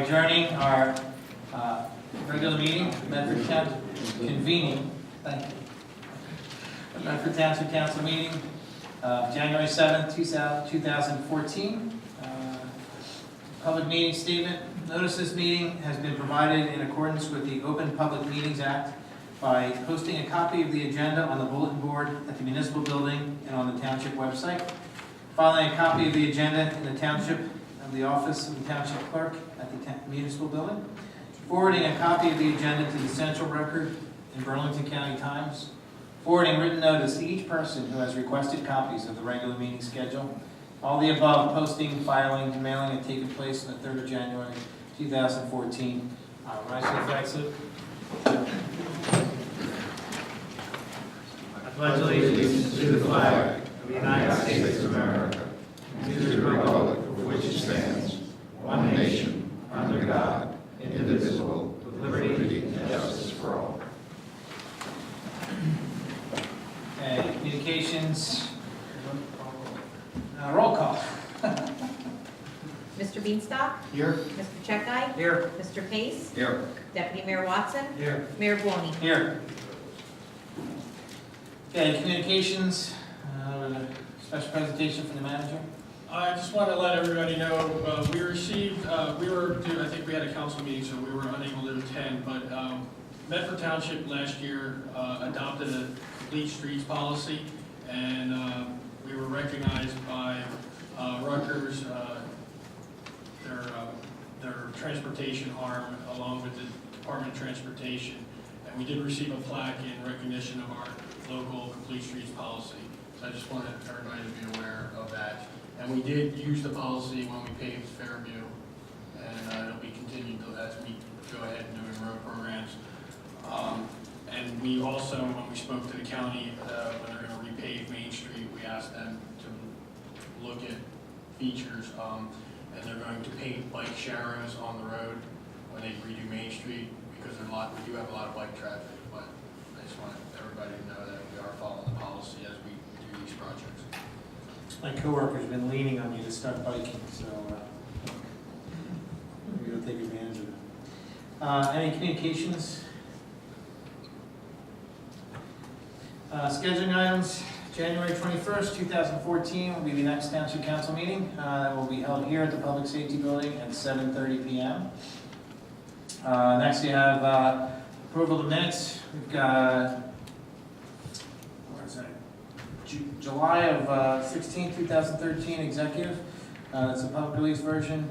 adjourning our regular meeting, Medford Township convening. Thank you. The Medford Township Council meeting, January 7th, 2014. Public meeting statement. Notice this meeting has been provided in accordance with the Open Public Meetings Act by posting a copy of the agenda on the bulletin board at the municipal building and on the township website, filing a copy of the agenda in the township of the office of the township clerk at the municipal building, forwarding a copy of the agenda to the central record in Burlington County Times, forwarding written notice to each person who has requested copies of the regular meeting schedule. All the above posting, filing, and mailing had taken place on the 3rd of January 2014. Rise to the flag salute. I pledge allegiance to the flag of the United States of America and to the republic for which it stands, one nation, under God, indivisible, with liberty and justice for all. Okay, communications. Roll call. Mr. Beanstalk? Here. Mr. Checkeye? Here. Mr. Pace? Here. Deputy Mayor Watson? Here. Mayor Buoni? Here. Okay, communications. A special presentation from the manager. I just want to let everybody know, we received, we were due, I think we had a council meeting, so we were unable to attend, but Medford Township last year adopted a complete streets policy, and we were recognized by Rutgers, their transportation arm, along with the Department of Transportation, and we did receive a plaque in recognition of our local complete streets policy. So I just wanted everybody to be aware of that. And we did use the policy when we paved Fairview, and it'll be continued as we go ahead and doing road programs. And we also, when we spoke to the county, when they're going to repave Main Street, we asked them to look at features, and they're going to paint bike sharrows on the road when they redo Main Street, because we do have a lot of bike traffic. But I just want everybody to know that we are following the policy as we do these projects. My coworker's been leaning on you to start biking, so we're going to take advantage of it. Any communications? Scheduling items. January 21st, 2014 will be the next Township Council meeting. That will be held here at the Public Safety Building at 7:30 p.m. Next we have approval of the minutes. We've got, where is that? July of 16, 2013 executive. That's a public release version.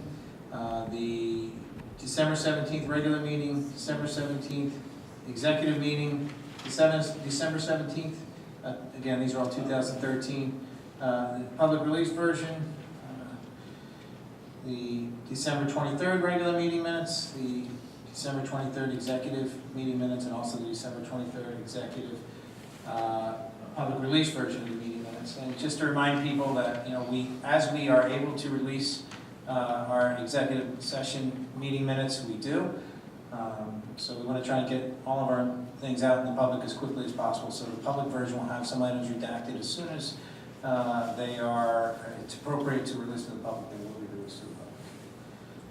The December 17th regular meeting, December 17th executive meeting, December 17th. Again, these are all 2013. The public release version, the December 23rd regular meeting minutes, the December 23rd executive meeting minutes, and also the December 23rd executive public release version of the meeting minutes. And just to remind people that, as we are able to release our executive session meeting minutes, we do. So we want to try and get all of our things out in the public as quickly as possible. So the public version will have some items redacted as soon as it's appropriate to release to the public, they will be released to the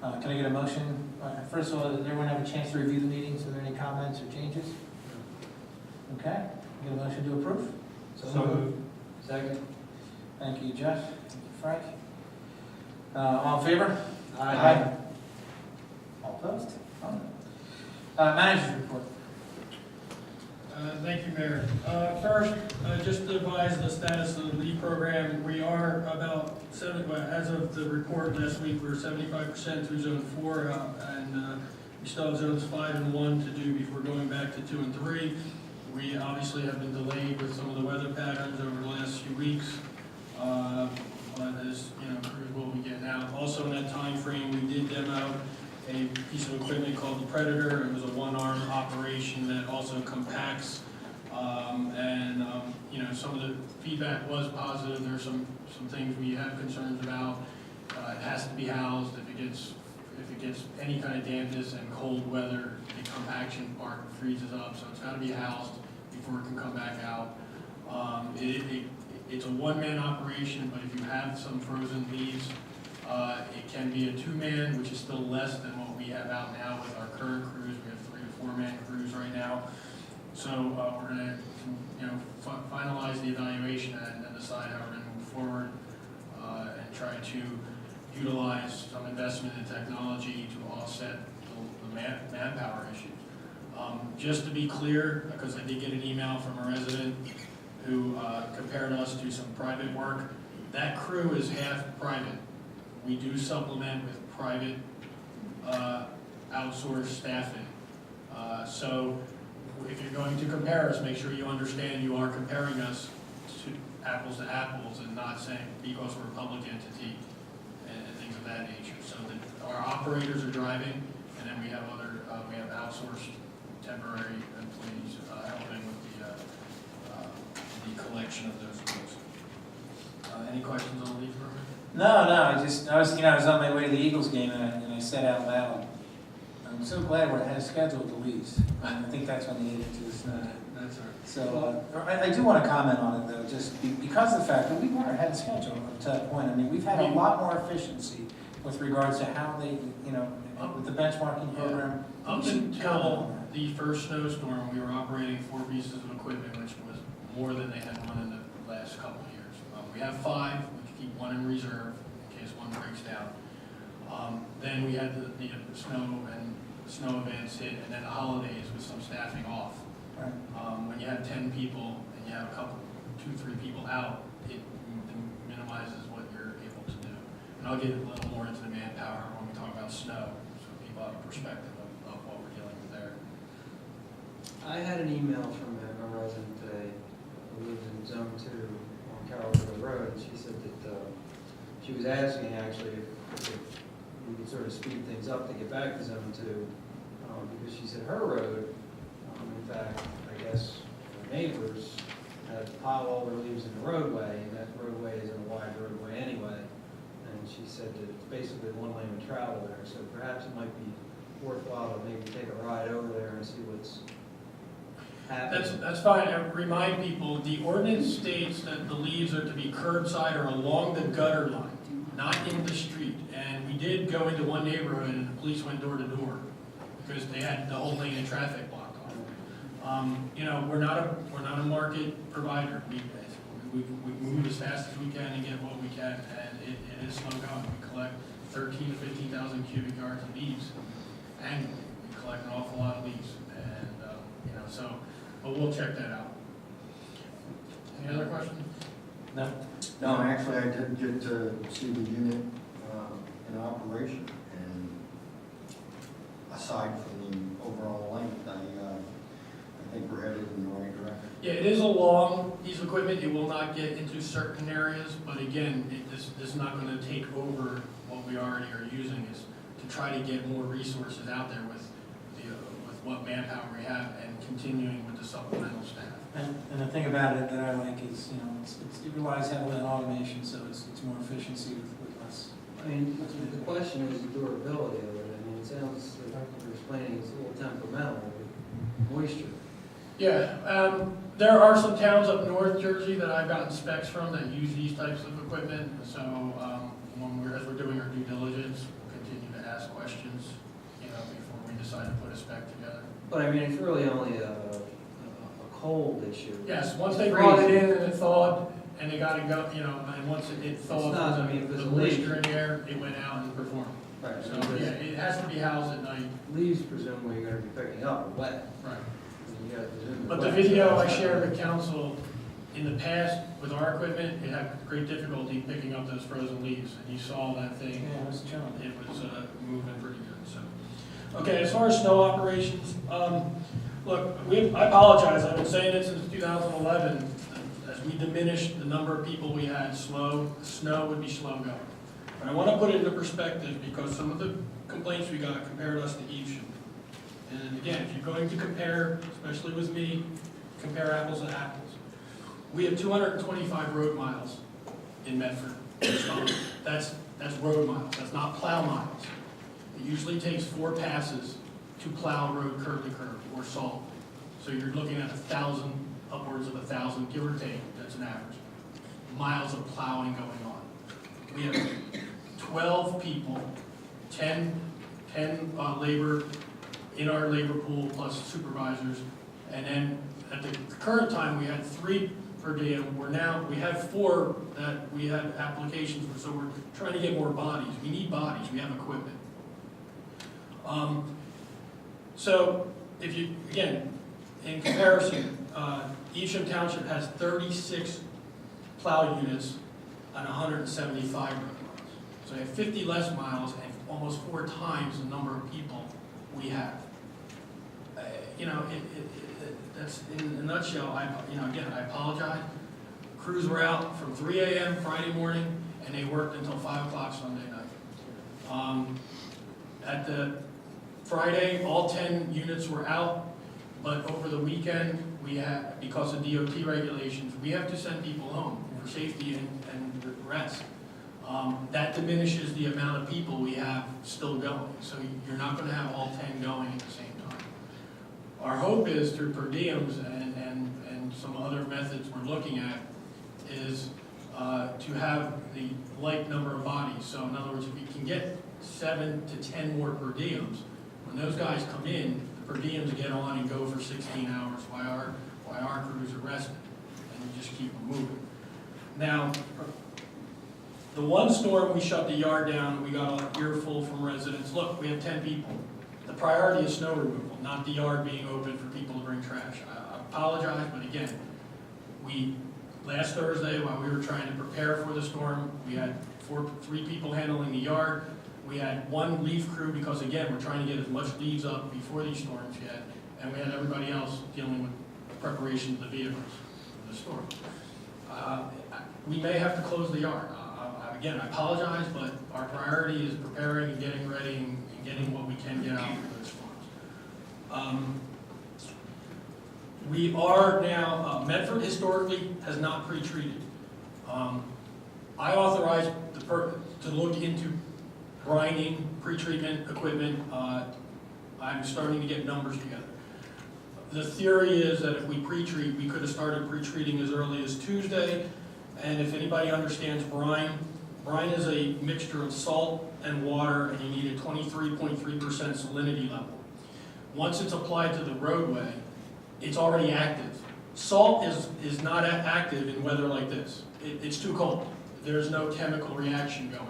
public. Can I get a motion? First of all, does everyone have a chance to review the meetings? Are there any comments or changes? Okay, get a motion to approve? So moved. Second. Thank you, Jeff. Thank you, Frank. All in favor? Aye. All opposed? Manager's report. Thank you, Mayor. First, just to advise the status of the LEAD program, we are about as of the report last week, we're 75% through Zone 4, and we still have Zones 5 and 1 to do before going back to 2 and 3. We obviously have been delayed with some of the weather patterns over the last few weeks, but as crews will be getting out. Also in that time frame, we did demo a piece of equipment called the Predator. It was a one-arm operation that also compacts, some of the feedback was positive. There's some things we have concerns about. It has to be housed. If it gets any kind of dampness and cold weather, the compaction part freezes up, so it's got to be housed before it can come back out. It's a one-man operation, but if you have some frozen leaves, it can be a 2-man, which is still less than what we have out now with our current crews. We have 3 to 4-man crews right now. So we're going to, finalize the evaluation and decide how we're going to move forward and try to utilize some investment in technology to offset the manpower issues. Just to be clear, because I did get an email from a resident who compared us to some private work, that crew is half private. We do supplement with private outsourced staffing. So if you're going to compare us, make sure you understand you are comparing us to apples and not saying because we're a public entity and things of that nature. So that our operators are driving, and then we have other, we have outsourced temporary employees helping with the collection of those rules. Any questions on the leave program? No, I was on my way to the Eagles game, and I said out loud, I'm so glad we're ahead of schedule with the leaves. I think that's when they get into the snow. That's all right. So I do want to comment on it, though, just because of the fact that we were ahead of schedule up to that point. I mean, we've had a lot more efficiency with regards to how they, with the benchmarking program. Up We should comment on until that. the first snowstorm, we were operating 4 pieces of equipment, which was more than they had run in the last couple of years. We have 5, we can keep 1 in reserve in case one breaks down. Then we had the snow events hit, and then the holidays with some staffing off. Right. When you have 10 people and you have a couple, 2-3 people out, it minimizes what you're able to do. And I'll get a little more into the manpower when we talk about snow, so people have a perspective of what we're dealing with there. I had an email from a resident today who lives in Zone 2 on Carroll River Road, and she said that she was asking actually if we could sort of speed things up to get back to Zone 2, because she said her road, in fact, I guess her neighbors had piled all their leaves in the roadway, and that roadway isn't a wide roadway anyway. And she said that it's basically 1 lane of travel there, so perhaps it might be worthwhile to maybe take a ride over there and see what's happening. That's fine. I remind people, the ordinance states that the leaves are to be curbside or along the gutter line, not in the street. And we did go into one neighborhood and the police went door to door because they had the whole lane of traffic blocked off. We're not a market provider. We move as fast as we can and get what we can, and it is slow going. We collect 13,000 to 15,000 cubic yards of leaves annually. We collect an awful lot of leaves, and but we'll check that out. Any other questions? No? No, actually, I did get to see the unit in operation, and aside from the overall length, I think we're headed in the right direction. Yeah, it is a long piece of equipment. It will not get into certain areas, but again, this is not going to take over what we already are using. Is to try to get more resources out there with what manpower we have and continuing with the supplemental staff. And the thing about it that I like is, it relies heavily on automation, so it's more efficiency with less. I mean, the question is the durability of it. I mean, it sounds like you're explaining it's a little temperamental with moisture. Yeah, there are some towns up North Jersey that I've gotten specs from that use these types of equipment. So as we're doing our due diligence, we'll continue to ask questions, before we decide to put a spec together. But I mean, it's really only a cold issue. Yes, once they brought it in and it thawed, and they got it go, and once it thawed, not, I mean, if there's the a leak. moisture in the air, it went out and performed. Right. So, yeah, it has to be housed at night. Leaves presumably you're going to be picking up are wet. Right. And you gotta presume But they're the wet. video I shared with council, in the past, with our equipment, it had great difficulty picking up those frozen leaves. And you saw that thing, Yeah, it was chilling. it was moving pretty good, so. Okay, as far as snow operations, look, I apologize, I've been saying it since 2011. As we diminished the number of people we had, snow would be slow going. But I want to put it into perspective because some of the complaints we got compared us to Evesham. And again, if you're going to compare, especially with me, compare apples to apples. We have 225 road miles in Medford. That's road miles, that's not plow miles. It usually takes 4 passes to plow road curb to curb or salt. So you're looking at 1,000, upwards of 1,000, give or take, that's an average, miles of plowing going on. We have 12 people, 10 labor in our labor pool plus supervisors. And then at the current time, we had 3 per diem. We have 4 that we have applications for, so we're trying to get more bodies. We need bodies, we have equipment. So if you, again, in comparison, Evesham Township has 36 plow units on 175 road miles. So they have 50 less miles and almost 4 times the number of people we have. That's in a nutshell. Again, I apologize. Crews were out from 3 a.m. Friday morning, and they worked until 5 o'clock Sunday night. At the Friday, all 10 units were out, but over the weekend, we had, because of DOT regulations, we have to send people home for safety and rest. That diminishes the amount of people we have still going, so you're not going to have all 10 going at the same time. Our hope is through per diems and some other methods we're looking at is to have the like number of bodies. So in other words, if we can get 7 to 10 more per diems, when those guys come in, the per diems get on and go for 16 hours while our crews are resting, and we just keep them moving. Now, the one storm we shut the yard down, we got an earful from residents. Look, we have 10 people. The priority is snow removal, not the yard being open for people to bring trash. I apologize, but again, last Thursday, while we were trying to prepare for the storm, we had 3 people handling the yard. We had 1 leaf crew because, again, we're trying to get as much leaves up before these storms yet, and we had everybody else dealing with the preparation of the vehicles for the storm. We may have to close the yard. Again, I apologize, but our priority is preparing and getting ready and getting what we can get out for those storms. We are now, Medford historically has not pre-treated. I authorized to look into brining, pre-treatment equipment. I'm starting to get numbers together. The theory is that if we pre-treat, we could have started pre-treating as early as Tuesday. And if anybody understands brine is a mixture of salt and water, and you need a 23.3% salinity level. Once it's applied to the roadway, it's already active. Salt is not active in weather like this. It's too cold. There's no chemical reaction going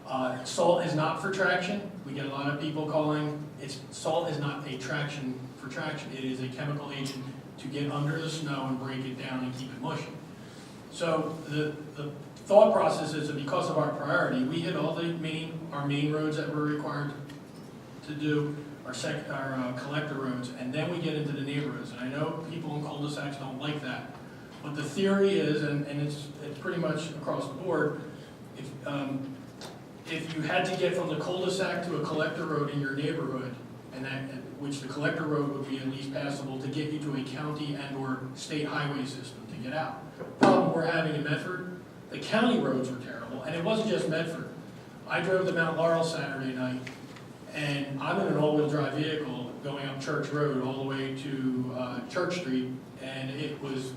on. Salt is not for traction. We get a lot of people calling. Salt is not a traction for traction. It is a chemical agent to get under the snow and break it down and keep it mushy. So the thought process is that because of our priority, we hit all our main roads that we're required to do, our collector roads, and then we get into the neighborhoods. And I know people in cul-de-sacs don't like that, but the theory is, and it's pretty much across the board, if you had to get from the cul-de-sac to a collector road in your neighborhood, which the collector road would be at least passable to get you to a county and/or state highway system to get out. The problem we're having in Medford, the county roads were terrible, and it wasn't just Medford. I drove to Mount Laurel Saturday night, and I'm in an all-wheel drive vehicle going up Church Road all the way to Church Street, and it was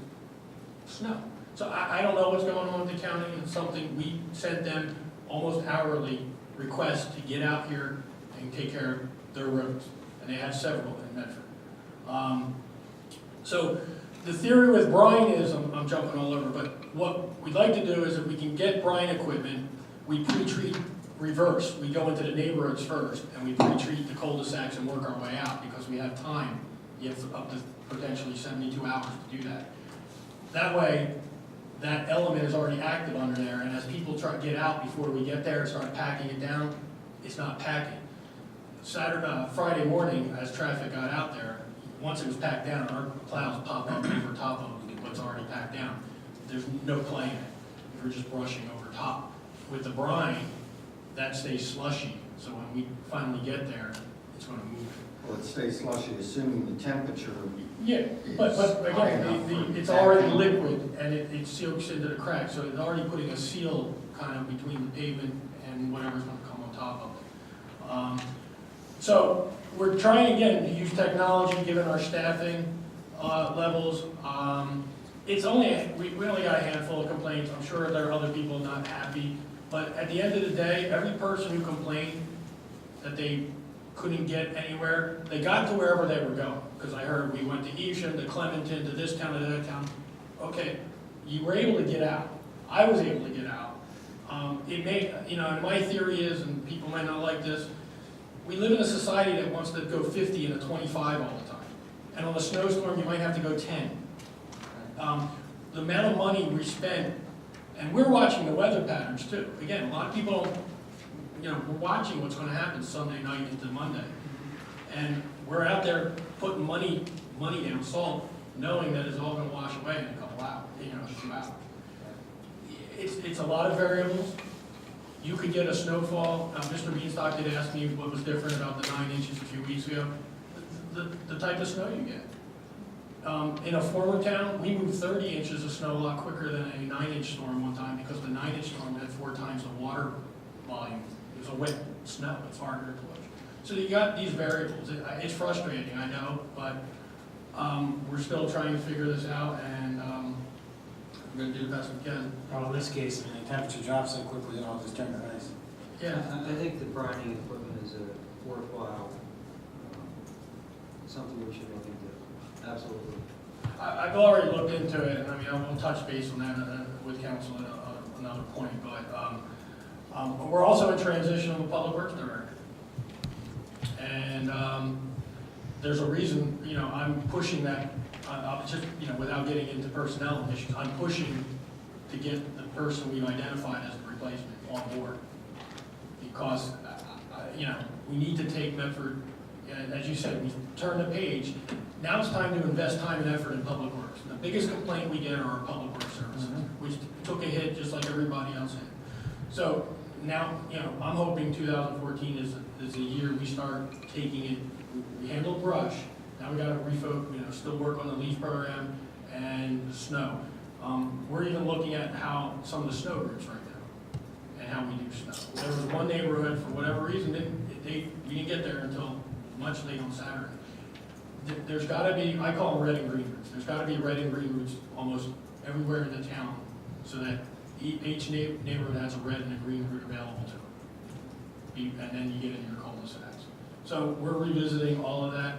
snow. So I don't know what's going on with the county. It's something we sent them almost hourly requests to get out here and take care of their roads, and they have several in Medford. So the theory with brine is, I'm jumping all over, but what we'd like to do is if we can get brine equipment, we pre-treat reverse. We go into the neighborhoods first, and we pre-treat the cul-de-sacs and work our way out because we have time. You have up to potentially 72 hours to do that. That way, that element is already active under there, and as people try to get out before we get there and start packing it down, it's not packing. Friday morning, as traffic got out there, once it was packed down, our plows pop up over top of what's already packed down. There's no play in it. We're just brushing over top. With the brine, that stays slushy, so when we finally get there, it's going to move. Well, it stays slushy, assuming the temperature. Yeah, but again, it's already liquid, and it soaks into the cracks, so it's already putting a seal kind of between the pavement and whatever's going to come on top of it. So we're trying again to use technology, given our staffing levels. It's only we only got a handful of complaints. I'm sure there are other people not happy. But at the end of the day, every person who complained that they couldn't get anywhere, they got to wherever they were going. Because I heard we went to Evesham, to Clementon, to this town, to that town. Okay, you were able to get out. I was able to get out. It may, and my theory is, and people might not like this, we live in a society that wants to go 50 and a 25 all the time. And on a snowstorm, you might have to go 10. The amount of money we spend, and we're watching the weather patterns too. Again, a lot of people don't, we're watching what's going to happen Sunday night into Monday. And we're out there putting money down, salt, knowing that it's all going to wash away in a couple hours, a few hours. It's a lot of variables. You could get a snowfall. Mr. Beanstalk did ask me what was different about the 9 inches a few weeks ago. The type of snow you get. In a former town, we moved 30 inches of snow a lot quicker than a 9-inch storm one time because the 9-inch storm had 4 times the water volume. It was a wet snow. It's harder to push. So you got these variables. It's frustrating, I know, but we're still trying to figure this out, and we're going to do the best we can. Well, in this case, the temperature drops so quickly, you don't just turn the ice. Yeah. I think the brining equipment is a worthwhile, something we should look into, absolutely. I've already looked into it, and I will touch base on that with council at another point, but we're also in transition of a public works director. And there's a reason, I'm pushing that, I'll just, without getting into personnel issues, I'm pushing to get the person we've identified as the replacement on board. Because, we need to take Medford, as you said, we turn the page. Now it's time to invest time and effort in public works. The biggest complaint we get are our public works services, which took a hit just like everybody else had. So now, I'm hoping 2014 is the year we start taking it. We handled brush. Now we got to refocus, still work on the leaf program and snow. We're even looking at how some of the snow routes right now and how we do snow. There was one neighborhood, for whatever reason, we didn't get there until much late on Saturday. There's got to be, I call them red and green routes. There's got to be red and green routes almost everywhere in the town so that each neighborhood has a red and a green route available to them. And then you get into your cul-de-sacs. So we're revisiting all of that.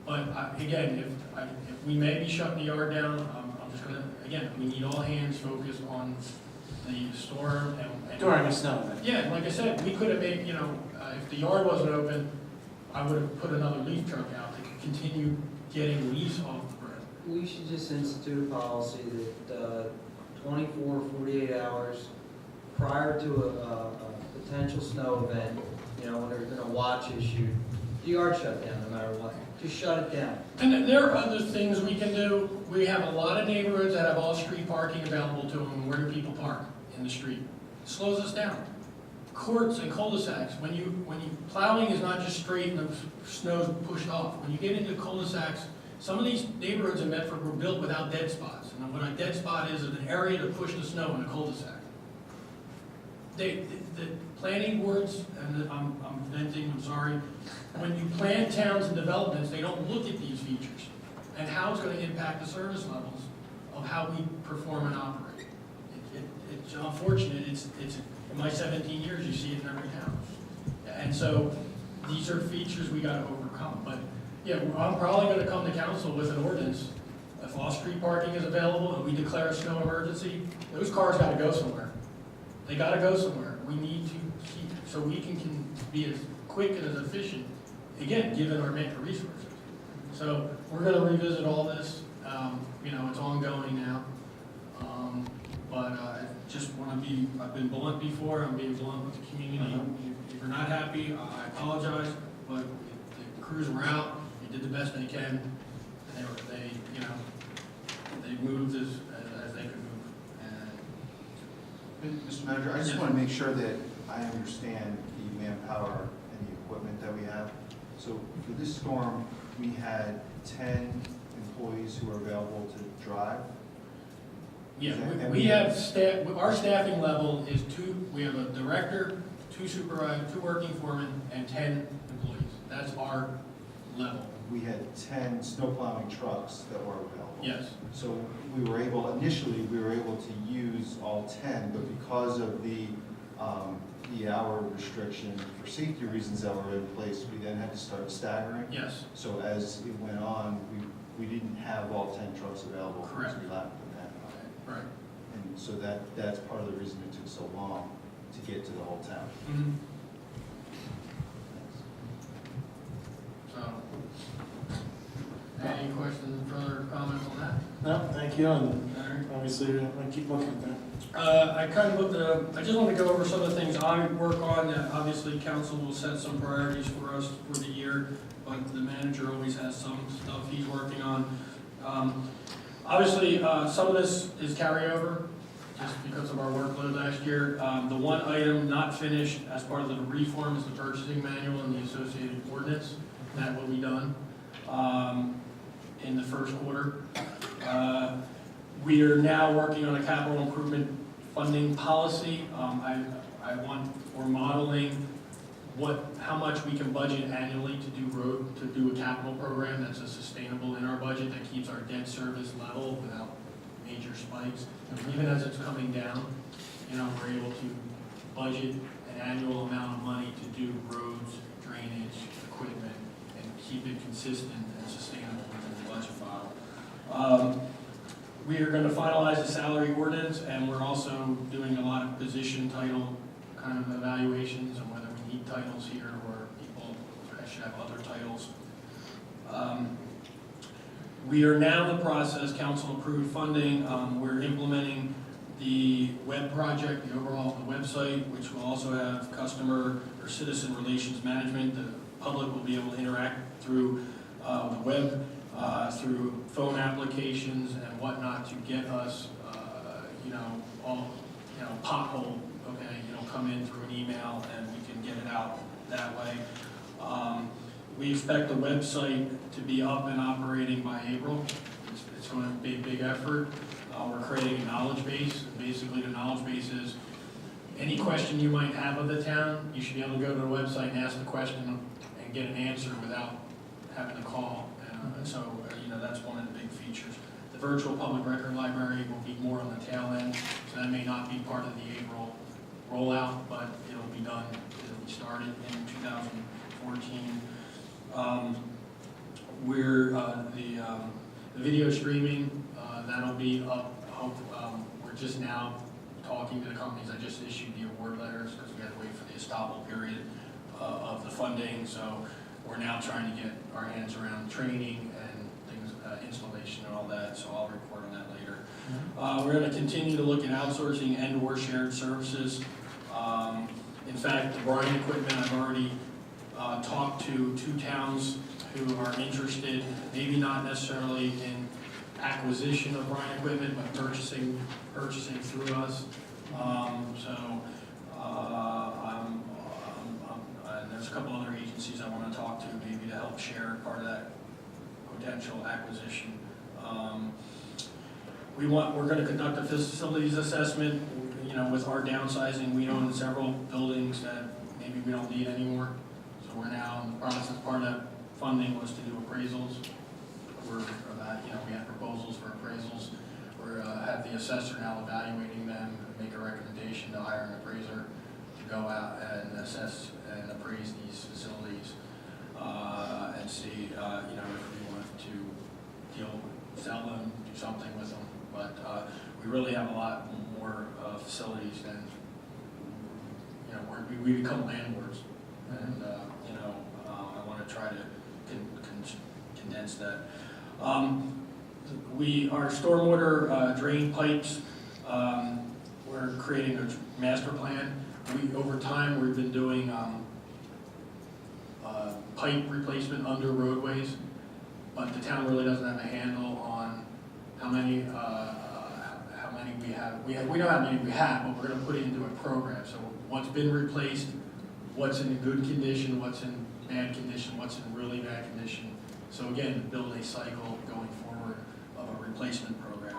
But again, if we may be shutting the yard down, I'm just going to, again, we need all hands focused on the storm. And During the snow event. yeah, like I said, we could have made, if the yard wasn't open, I would have put another leaf truck out to continue getting leaves off the ground. We should just institute a policy that 24, 48 hours prior to a potential snow event, when there's been a watch issued, the yard shut down no matter what. Just shut it down. And there are other things we can do. We have a lot of neighborhoods that have off-street parking available to them. Where do people park? In the street. It slows us down. Courts and cul-de-sacs, when you plowing is not just straight and the snow's pushed off. When you get into cul-de-sacs, some of these neighborhoods in Medford were built without dead spots. And what a dead spot is an area to push the snow in a cul-de-sac. The planning boards, and I'm venting, I'm sorry, when you plan towns and developments, they don't look at these features and how it's going to impact the service levels of how we perform and operate. It's unfortunate. It's in my 17 years, you see it in every town. And so these are features we got to overcome. But yeah, I'm probably going to come to council with an ordinance. If off-street parking is available and we declare a snow emergency, those cars got to go somewhere. They got to go somewhere. We need to keep, so we can be as quick and as efficient, again, given our resources. So we're going to revisit all this. It's ongoing now. But I just want to be, I've been blunt before, I'm being blunt with the community. If you're not happy, I apologize, but the crews were out, they did the best they can. They moved as they could move. Mr. Manager, I just want to make sure that I understand the manpower and the equipment that we have. So for this storm, we had 10 employees who are available to drive. Yeah, we have staff, our staffing level is we have a director, 2 supervisors, 2 working foremen, and 10 employees. That's our level. We had 10 snow plowing trucks that were available. Yes. So initially we were able to use all 10, but because of the The hour restriction for safety reasons that were in place, we then had to start staggering. Yes, So as it went on, we didn't have all 10 trucks available. Correct. Because we lacked the manpower. right. And so that's part of the reason it took so long to get to the whole town. Mhm. Thanks. So, any questions, further comments on that? No, thank you, and All right. obviously, I keep looking at that. I kind of looked, I just want to go over some of the things I work on, that obviously council will set some priorities for us for the year, but the manager always has some stuff he's working on. Obviously, some of this is carryover, just because of our workload last year. The one item not finished as part of the reform is the purchasing manual and the associated ordinance. That will be done in the first quarter. We are now working on a capital improvement funding policy. We're modeling how much we can budget annually to do a capital program that's sustainable in our budget, that keeps our debt service level without major spikes. And even as it's coming down, we're able to budget an annual amount of money to do roads, drainage, equipment, and keep it consistent and sustainable within the budget model. We are going to finalize the salary ordinance, and we're also doing a lot of position title kind of evaluations on whether we need titles here or people should have other titles. We are now in the process, council approved funding. We're implementing the web project, the website, which will also have customer or citizen relations management. The public will be able to interact through the web, through phone applications and whatnot to get us, pothole, okay, come in through an email and we can get it out that way. We expect the website to be up and operating by April. It's going to be a big effort. We're creating a knowledge base. Basically, the knowledge base is any question you might have of the town, you should be able to go to the website and ask the question and get an answer without having to call. So, that's one of the big features. The virtual public record library will be more on the tail end, so that may not be part of the April rollout, but it'll be done. It'll be started in 2014. The video streaming, that'll be up. We're just now talking to the companies. I just issued the award letters because we had to wait for the estoppel period of the funding. So we're now trying to get our hands around training and things, installation and all that. So I'll report on that later. We're going to continue to look at outsourcing and/or shared services. In fact, the brine equipment, I've already talked to 2 towns who are interested, maybe not necessarily in acquisition of brine equipment, but purchasing through us. And there's a couple other agencies I want to talk to, maybe to help share part of that potential acquisition. We're going to conduct a facilities assessment. With our downsizing, we own several buildings that maybe we don't need anymore. So we're now in the process. Part of that funding was to do appraisals. We have proposals for appraisals. We have the assessor now evaluating them, make a recommendation to hire an appraiser to go out and assess and appraise these facilities and see, if we want to sell them, do something with them. But we really have a lot more facilities than, we become landlords. And, I want to try to condense that. Our stormwater drain pipes, we're creating a master plan. Over time, we've been doing pipe replacement under roadways, but the town really doesn't have a handle on how many we have. We know how many we have, but we're going to put it into a program. So what's been replaced, what's in good condition, what's in bad condition, what's in really bad condition. So again, build a cycle going forward of a replacement program.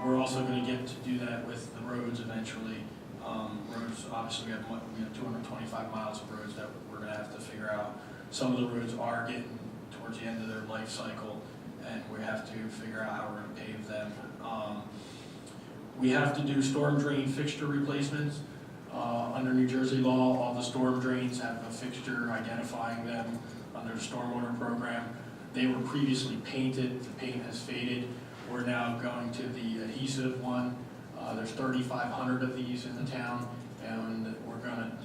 We're also going to get to do that with the roads eventually. Roads, obviously we have 225 miles of roads that we're going to have to figure out. Some of the roads are getting towards the end of their life cycle, and we have to figure out how we're going to pave them. We have to do storm drain fixture replacements. Under New Jersey law, all the storm drains have a fixture identifying them under the stormwater program. They were previously painted, the paint has faded. We're now going to the adhesive one. There's 3,500 of these in the town, and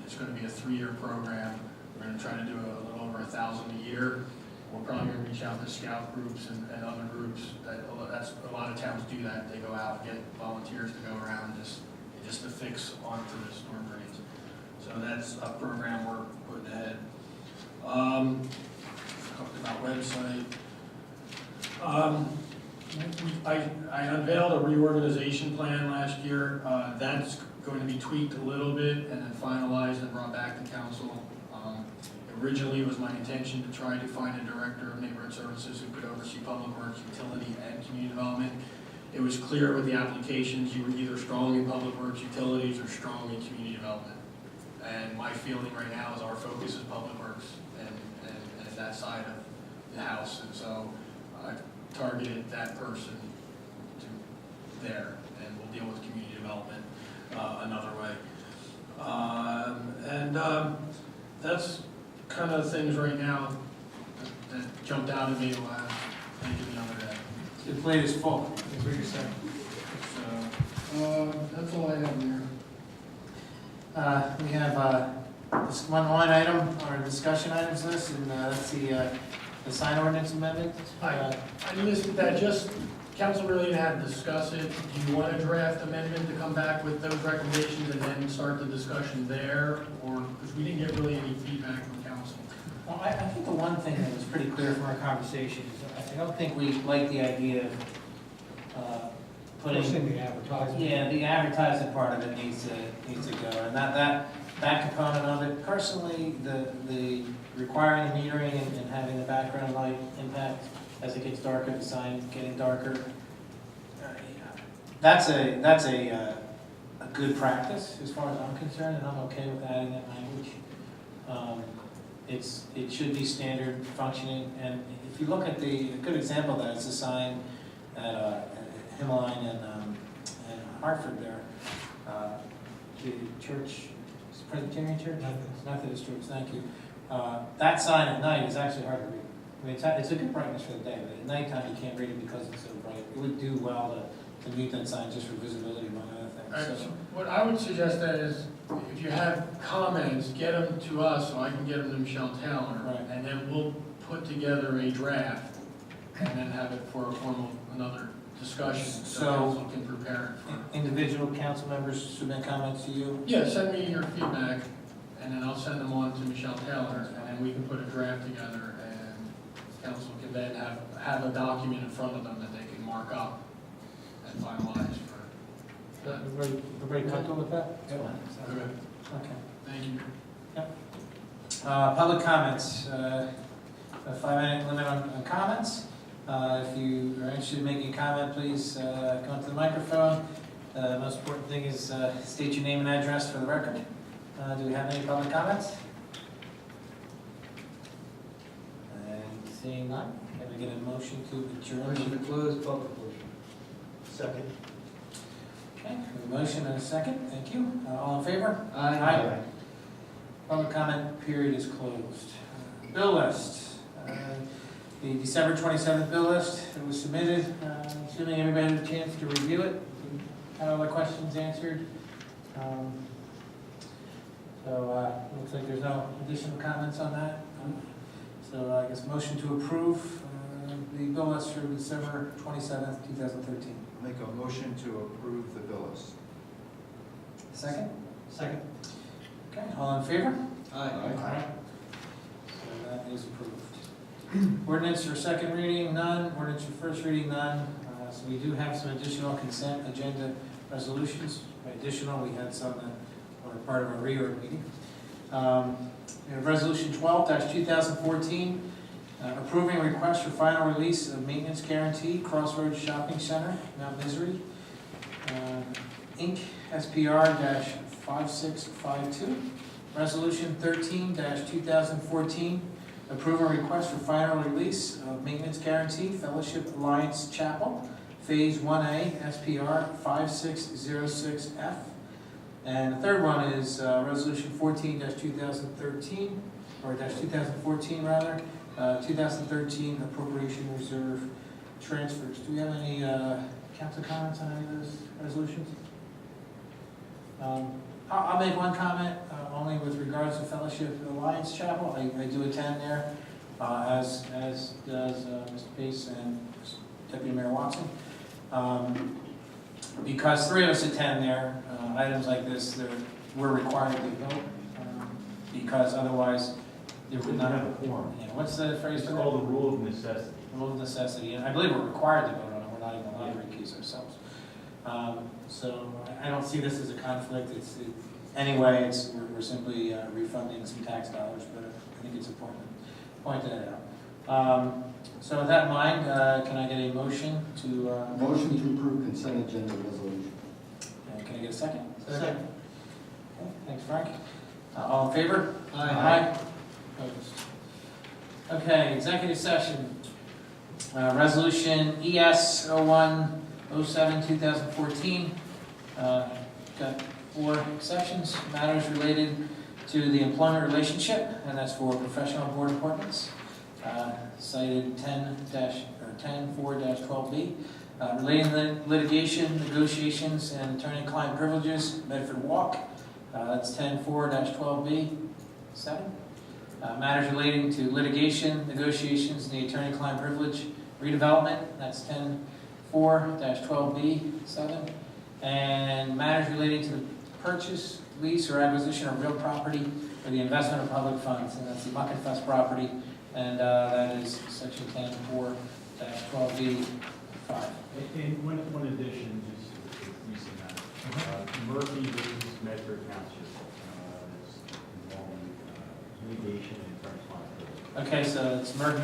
it's gonna be a 3-year program. We're gonna try to do a little over 1,000 a year. We're probably gonna reach out to scout groups and other groups. A lot of towns do that. They go out and get volunteers to go around just to fix onto the storm drains. So that's a program we're putting ahead. Talked about website. I unveiled a reorganization plan last year. That's going to be tweaked a little bit and then finalized and brought back to council. Originally, it was my intention to try to find a director of neighborhood services who could oversee public works, utility, and community development. It was clear with the applications, you were either strong in public works, utilities, or strong in community development. And my feeling right now is our focus is public works and that side of the house. And so I've targeted that person to there, and we'll deal with community development another way. That's kind of things right now that jumped out at me while I was thinking the other day. Your plate is full, is what you're saying. So, that's all I have there. We have this one line item on our discussion items list, and that's the sign ordinance amendment. I listed that, just, council really had to discuss it. Do you want a draft amendment to come back with those recommendations and then start the discussion there? Or, because we didn't get really any feedback from council. Well, I think the one thing that was pretty clear from our conversations, I don't think we like the idea of putting the advertising. Yeah, the advertising part of it needs to go, and that component of it. Personally, the requiring the metering and having the background light impact as it gets darker, the sign getting darker. That's a good practice as far as I'm concerned, and I'm okay with adding that language. It should be standard functioning, and if you look at a good example of that, it's a sign at Himline and Hartford there. The church, Presbyterian Church? Methodist Church, thank you. That sign at night is actually hard to read. I mean, it's a good brightness for the day, but at nighttime you can't read it because it's so bright. It would do well to mute that sign just for visibility, among other things. So what I would suggest that is, if you have comments, get them to us so I can get them to Michelle Taylor. Right. And then we'll put together a draft and then have it for another discussion so council can prepare it for. Individual council members submit comments to you? Yeah, send me your feedback and then I'll send them on to Michelle Taylor and then we can put a draft together and council can then have a document in front of them that they can mark up and finalize for. Everybody comfortable with that? Okay. Okay. Thank you. Public comments, a 5-minute limit on comments. If you are interested in making a comment, please come to the microphone. The most important thing is state your name and address for the record. Do we have any public comments? And seeing none, can we get a motion to adjourn? Motion to close public portion. Second. Okay, we have a motion and a second, thank you. All in favor? Aye. Public comment period is closed. Bill list. The December 27th bill list, it was submitted, assuming everybody had a chance to review it, had all the questions answered. Looks like there's no additional comments on that. So I guess motion to approve the bill list for December 27th, 2013. Make a motion to approve the bill list. Second? Second. Okay, all in favor? Aye. So that is approved. Ordinance for second reading, none. Ordinance for first reading, none. So we do have some additional consent agenda resolutions. By additional, we had some that were part of our reorg meeting. We have Resolution 12-2014, approving request for final release of maintenance guarantee, Crossroads Shopping Center, Mount Misery, Inc. SPR-5652. Resolution 13-2014, approving request for final release of maintenance guarantee, Fellowship Alliance Chapel, Phase 1A, SPR 5606F. And the third one is Resolution 14-2013, or -2014 rather, 2013 Appropriation Reserve Transfers. Do we have any council comments on any of those resolutions? I'll make one comment, only with regards to Fellowship Alliance Chapel. I do attend there, as does Mr. Pace and Deputy Mayor Watson. Because three of us attend there, items like this, we're required to vote, because otherwise there would not have a quorum. Yeah, what's the phrase It's for that? called the rule of necessity. Rule of necessity, and I believe we're required to vote on it, we're not even allowed to recuse ourselves. So I don't see this as a conflict. Anyway, we're simply refunding some tax dollars, but I think it's important to point that out. So with that in mind, can I get a motion to? Motion to approve consent agenda resolution. Can I get a second? Second. Okay, thanks, Frank. All in favor? Aye. Opposed? Okay, executive session. Resolution ES 01-07-2014. Got 4 sections. Matters related to the employment relationship, and that's for professional board appointments. Cited 10-4-12B. Relating to litigation, negotiations, and attorney-client privileges, Medford Walk. That's 10-4-12B. 7. Matters relating to litigation, negotiations, and the attorney-client privilege, redevelopment, that's 10-4-12B, 7. And matters relating to the purchase, lease, or acquisition of real property for the investment of public funds, and that's the Muckenfuss property, and that is section 10-4-12B, 5. And one addition, just a recent matter. Murphy versus Medford Township, is involving litigation and attorney-client privilege. Okay, so it's Murphy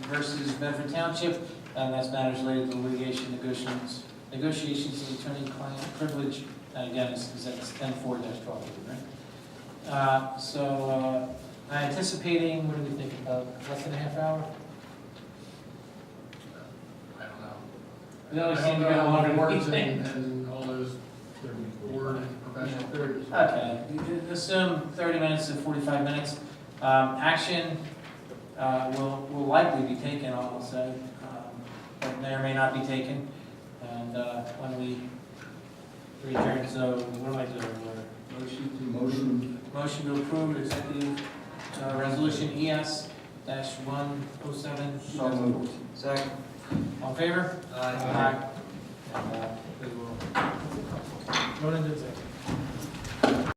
versus Medford Township, and that's matters related to litigation, negotiations, and attorney-client privilege. And again, that's 10-4-12, right? So I'm anticipating, what do we think, about less than a half hour? I don't know. We always I seem to don't get know along how more words things. and all those board and professional privileges. Okay, you could assume 30 minutes to 45 minutes. Action will likely be taken, I'll say, but may or may not be taken. And when we adjourn, so what do I do? Motion to approve executive resolution ES-107-2014. Second. All in favor? Aye. And we will go into executive.